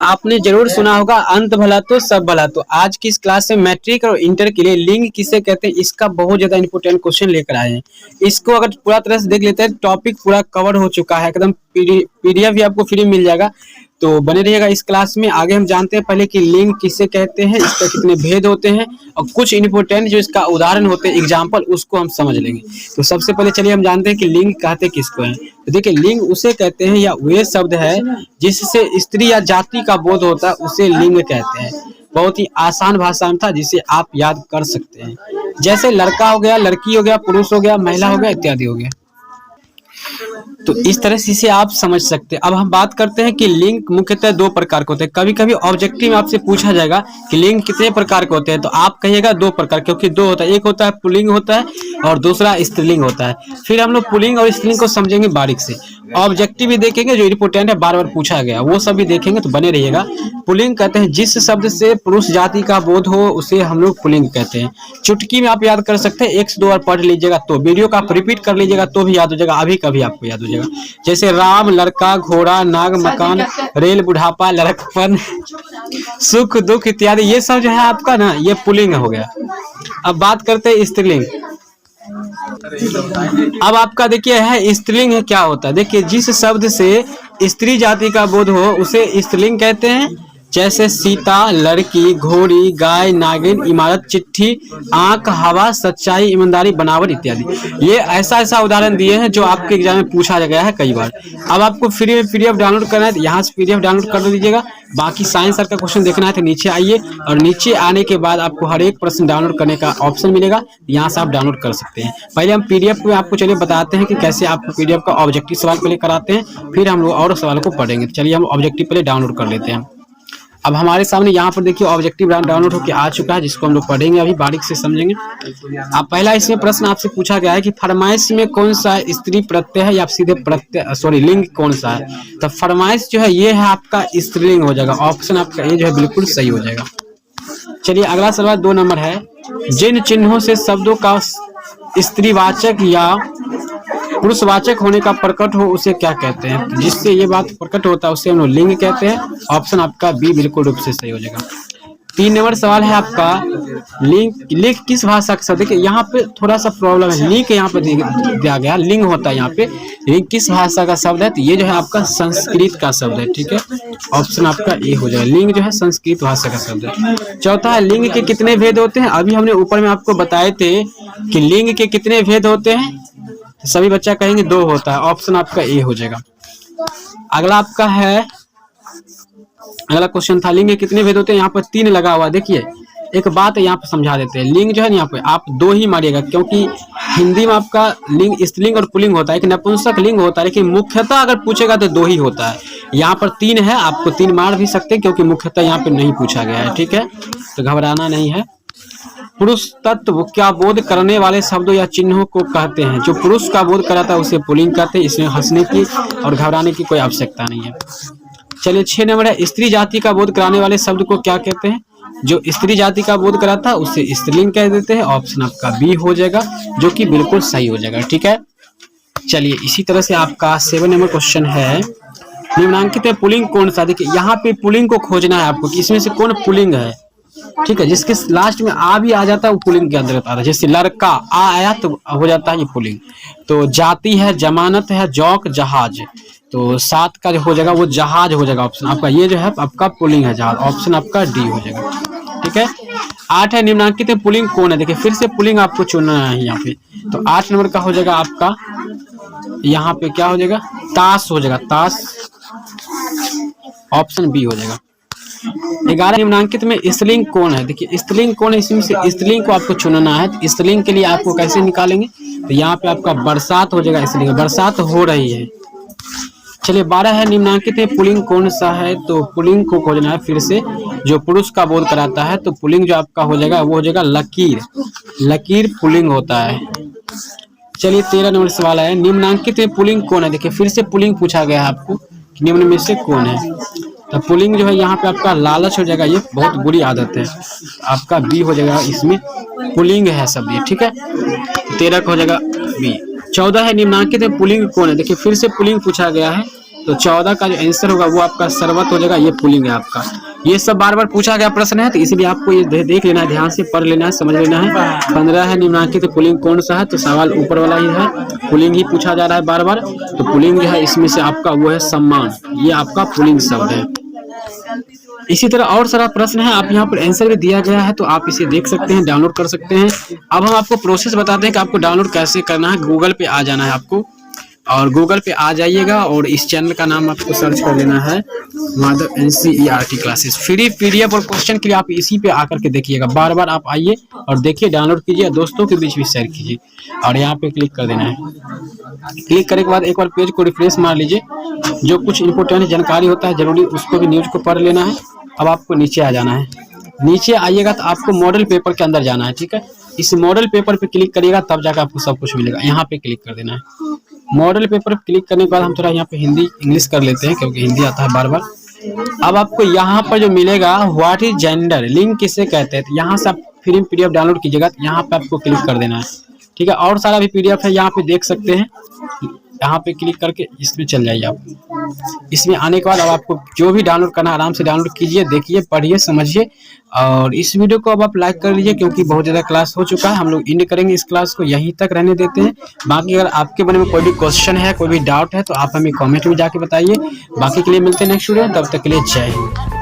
आपने जरूर सुना होगा अंत भला तो सब भला। तो आज की इस क्लास में मैट्रिक और इंटर के लिए लिंग किसे कहते हैं इसका बहुत ज्यादा इंपॉर्टेंट क्वेश्चन लेकर आए हैं। इसको अगर पूरा तरह से देख लेते हैं टॉपिक पूरा कवर हो चुका है, एकदम पीडीएफ भी आपको फ्री मिल जाएगा। तो बने रहिएगा इस क्लास में। आगे हम जानते हैं पहले कि लिंग किसे कहते हैं, इसका कितने भेद होते हैं और कुछ इंपॉर्टेंट जो इसका उदाहरण होते हैं एग्जाम्पल उसको हम समझ लेंगे। तो सबसे पहले चलिए हम जानते हैं कि लिंग कहते किसको हैं। तो देखिए लिंग उसे कहते हैं या वे शब्द है जिससे स्त्री या जाति का बोध होता है उसे लिंग कहते हैं। बहुत ही आसान भाषा में था जिसे आप याद कर सकते हैं, जैसे लड़का हो गया, लड़की हो गया, पुरुष हो गया, महिला हो गया इत्यादि हो गया। तो इस तरह से इसे आप समझ सकते हैं। अब हम बात करते हैं कि लिंग मुख्यतः दो प्रकार के होते हैं। कभी कभी ऑब्जेक्टिव में आपसे पूछा जाएगा कि लिंग कितने प्रकार के होते हैं, तो आप कहिएगा दो प्रकार, क्योंकि दो होता है, एक होता है पुल्लिंग होता है और दूसरा स्त्रीलिंग होता है। फिर हम लोग पुल्लिंग और स्त्रीलिंग को समझेंगे बारीक से। ऑब्जेक्टिव भी देखेंगे जो इंपॉर्टेंट है, बार बार पूछा गया वो सब भी देखेंगे, तो बने रहिएगा। पुल्लिंग कहते हैं जिस शब्द से पुरुष जाति का बोध हो उसे हम लोग पुल्लिंग कहते हैं। चुटकी में आप याद कर सकते हैं, एक से दो बार पढ़ लीजिएगा तो वीडियो का आप रिपीट कर लीजिएगा तो भी याद हो जाएगा, अभी कभी आपको याद हो जाएगा। जैसे राम, लड़का, घोड़ा, नाग, मकान, रेल, बुढ़ापा, लड़कपन, सुख दुख इत्यादि, ये सब जो है आपका ना ये पुल्लिंग हो गया। अब बात करते हैं स्त्रीलिंग। अब आपका देखिए है स्त्रीलिंग है क्या होता है। देखिए जिस शब्द से स्त्री जाति का बोध हो उसे स्त्रीलिंग कहते हैं, जैसे सीता, लड़की, घोड़ी, गाय, नागिन, इमारत, चिट्ठी, आंख, हवा, सच्चाई, ईमानदारी, बनावट इत्यादि। ये ऐसा उदाहरण दिए हैं जो आपके एग्जाम में पूछा गया है कई बार। अब आपको फ्री में पीडीएफ डाउनलोड करना है तो यहाँ से पीडीएफ डाउनलोड कर दीजिएगा। बाकी साइंस सर का क्वेश्चन देखना है तो नीचे आइए और नीचे आने के बाद आपको हर एक प्रश्न डाउनलोड करने का ऑप्शन मिलेगा, यहाँ से आप डाउनलोड कर सकते हैं। पहले हम पीडीएफ में आपको चलिए बताते हैं कि कैसे आपको पीडीएफ का ऑब्जेक्टिव सवाल पहले कराते हैं, फिर हम लोग और सवाल को पढ़ेंगे। तो चलिए हम ऑब्जेक्टिव पहले डाउनलोड कर लेते हैं। अब हमारे सामने यहाँ पर देखिए ऑब्जेक्टिव डाउनलोड होकर आ चुका है, जिसको हम लोग पढ़ेंगे, अभी बारीक से समझेंगे। अब पहला इसमें प्रश्न आपसे पूछा गया है कि फरमाइश में कौन सा स्त्री प्रत्यय है या सीधे प्रत्यय लिंग कौन सा है। तो फरमाइश जो है ये है आपका स्त्रीलिंग हो जाएगा, ऑप्शन आपका ये जो है बिल्कुल सही हो जाएगा। चलिए अगला सवाल 2 नंबर है, जिन चिन्हों से शब्दों का स्त्रीवाचक या पुरुषवाचक होने का प्रकट हो उसे क्या कहते हैं। जिससे ये बात प्रकट होता है उसे हम लोग लिंग कहते हैं, ऑप्शन आपका बी बिल्कुल रूप से सही हो जाएगा। 3 नंबर सवाल है आपका, लिंग किस भाषा का शब्द। देखिए यहाँ पे थोड़ा सा प्रॉब्लम है, लिंग यहाँ पे दिया गया लिंग होता है यहाँ पे, लिंग किस भाषा का शब्द है, तो ये जो है आपका संस्कृत का शब्द है। ठीक है, ऑप्शन आपका ए हो जाएगा, लिंग जो है संस्कृत भाषा का शब्द है। चौथा है, लिंग के कितने भेद होते हैं। अभी हमने ऊपर में आपको बताए थे कि लिंग के कितने भेद होते हैं, सभी बच्चा कहेंगे 2 होता है, ऑप्शन आपका ए हो जाएगा। अगला आपका है, अगला क्वेश्चन था लिंग के कितने भेद होते हैं, यहाँ पर 3 लगा हुआ। देखिए एक बात यहाँ पे समझा देते हैं, लिंग जो है यहाँ पे आप 2 ही मारिएगा, क्योंकि हिंदी में आपका लिंग स्त्रीलिंग और पुल्लिंग होता है, एक नपुंसक लिंग होता है, लेकिन मुख्यतः अगर पूछेगा तो 2 ही होता है। यहाँ पर 3 है, आपको 3 मार भी सकते हैं क्योंकि मुख्यतः यहाँ पे नहीं पूछा गया है। ठीक है, तो घबराना नहीं है। पुरुष तत्व क्या बोध करने वाले शब्दों या चिन्हों को कहते हैं। जो पुरुष का बोध कराता है उसे पुल्लिंग कहते हैं, इसमें हंसने की और घबराने की कोई आवश्यकता नहीं है। चलिए 6 नंबर है, स्त्री जाति का बोध कराने वाले शब्द को क्या कहते हैं। जो स्त्री जाति का बोध कराता है उसे स्त्रीलिंग कह देते हैं, ऑप्शन आपका बी हो जाएगा, जो कि बिल्कुल सही हो जाएगा। ठीक है, चलिए इसी तरह से आपका 7 नंबर क्वेश्चन है, निम्नांकित में पुल्लिंग कौन सा। देखिए यहाँ पे पुल्लिंग को खोजना है आपको कि इसमें से कौन पुल्लिंग है। ठीक है, जिसके लास्ट में आ भी आ जाता है वो पुल्लिंग के अंदर आता है। जैसे लड़का आ आया तो हो जाता है ये पुल्लिंग। तो जाति है, जमानत है, जौक, जहाज, तो 7 का जो हो जाएगा वो जहाज हो जाएगा, ऑप्शन आपका ये जो है आपका पुल्लिंग है जहाज, ऑप्शन आपका डी हो जाएगा। ठीक है, 8 है, निम्नांकित में पुल्लिंग कौन है। देखिए फिर से पुल्लिंग आपको चुनना है यहाँ पे, तो 8 नंबर का हो जाएगा आपका यहाँ पे क्या हो जाएगा, ताश हो जाएगा, ताश, ऑप्शन बी हो जाएगा। 11 निम्नांकित में स्त्रीलिंग कौन है। देखिए स्त्रीलिंग कौन है, इसमें से स्त्रीलिंग को आपको चुनना है। स्त्रीलिंग के लिए आपको कैसे निकालेंगे, तो यहाँ पे आपका बरसात हो जाएगा, स्त्रीलिंग बरसात हो रही है। चलिए 12 है, निम्नांकित में पुल्लिंग कौन सा है। तो पुल्लिंग को खोजना है फिर से, जो पुरुष का बोध कराता है, तो पुल्लिंग जो आपका हो जाएगा वो हो जाएगा लकीर, लकीर पुल्लिंग होता है। चलिए 13 नंबर सवाल है, निम्नांकित में पुल्लिंग कौन है। देखिए फिर से पुल्लिंग पूछा गया है आपको कि निम्न में से कौन है। तो पुल्लिंग जो है यहाँ पे आपका लालच हो जाएगा, ये बहुत बुरी आदत है, आपका बी हो जाएगा, इसमें पुल्लिंग है सब ये। ठीक है, 13 का हो जाएगा बी। 14 है, निम्नांकित में पुल्लिंग कौन है। देखिए फिर से पुल्लिंग पूछा गया है, तो 14 का जो आंसर होगा वो आपका सर्वत हो जाएगा, ये पुलिंग है आपका। ये सब बार बार पूछा गया प्रश्न है, तो इसलिए आपको ये देख लेना है, ध्यान से पढ़ लेना है, समझ लेना है। 15 है निम्नलिखित पुलिंग कौन सा है, तो सवाल ऊपर वाला ही है, पुलिंग ही पूछा जा रहा है बार बार। तो पुलिंग जो है इसमें से आपका वो है सम्मान, ये आपका पुलिंग शब्द है। इसी तरह और सारा प्रश्न है, आप यहाँ पर आंसर भी दिया गया है, तो आप इसे देख सकते हैं, डाउनलोड कर सकते हैं। अब हम आपको प्रोसेस बताते हैं कि आपको डाउनलोड कैसे करना है। गूगल पे आ जाना है आपको, और गूगल पे आ जाइएगा और इस चैनल का नाम आपको सर्च कर लेना है Madhav NCERT classes. Free PDF और क्वेश्चन के लिए आप इसी पे आकर के देखिएगा, बार बार आप आइए और देखिए, डाउनलोड कीजिए, दोस्तों के बीच भी शेयर कीजिए, और यहाँ पे क्लिक कर देना है। क्लिक करने के बाद एक बार पेज को रिफ्रेश मार लीजिए, जो कुछ इंपोर्टेंट जानकारी होता है जरूरी, उसको भी न्यूज को पढ़ लेना है। अब आपको नीचे आ जाना है, नीचे आइएगा तो आपको मॉडल पेपर के अंदर जाना है, ठीक है। इस मॉडल पेपर पे क्लिक करिएगा तब जाकर आपको सब कुछ मिलेगा, यहाँ पे क्लिक कर देना है। मॉडल पेपर पे क्लिक करने के बाद हम थोड़ा यहाँ पे हिंदी इंग्लिश कर लेते हैं, क्योंकि हिंदी आता है बार बार। अब आपको यहाँ पर जो मिलेगा व्हाट इज जेंडर, लिंग किसे कहते हैं, तो यहाँ से आप फ्री PDF डाउनलोड कीजिएगा, तो यहाँ पे आपको क्लिक कर देना है, ठीक है। और सारा भी PDF है, यहाँ पे देख सकते हैं, यहाँ पे क्लिक करके इसमें चल जाइए आप। इसमें आने के बाद अब आपको जो भी डाउनलोड करना है आराम से डाउनलोड कीजिए, देखिए, पढ़िए, समझिए, और इस वीडियो को अब आप लाइक कर लीजिए, क्योंकि बहुत ज़्यादा क्लास हो चुका है। हम लोग एंड करेंगे इस क्लास को, यहीं तक रहने देते हैं। बाकी अगर आपके मन में कोई भी क्वेश्चन है, कोई भी डाउट है, तो आप हमें कमेंट में जाके बताइए। बाकी के लिए मिलते हैं नेक्स्ट वीडियो, तब तक के लिए जय हिंद।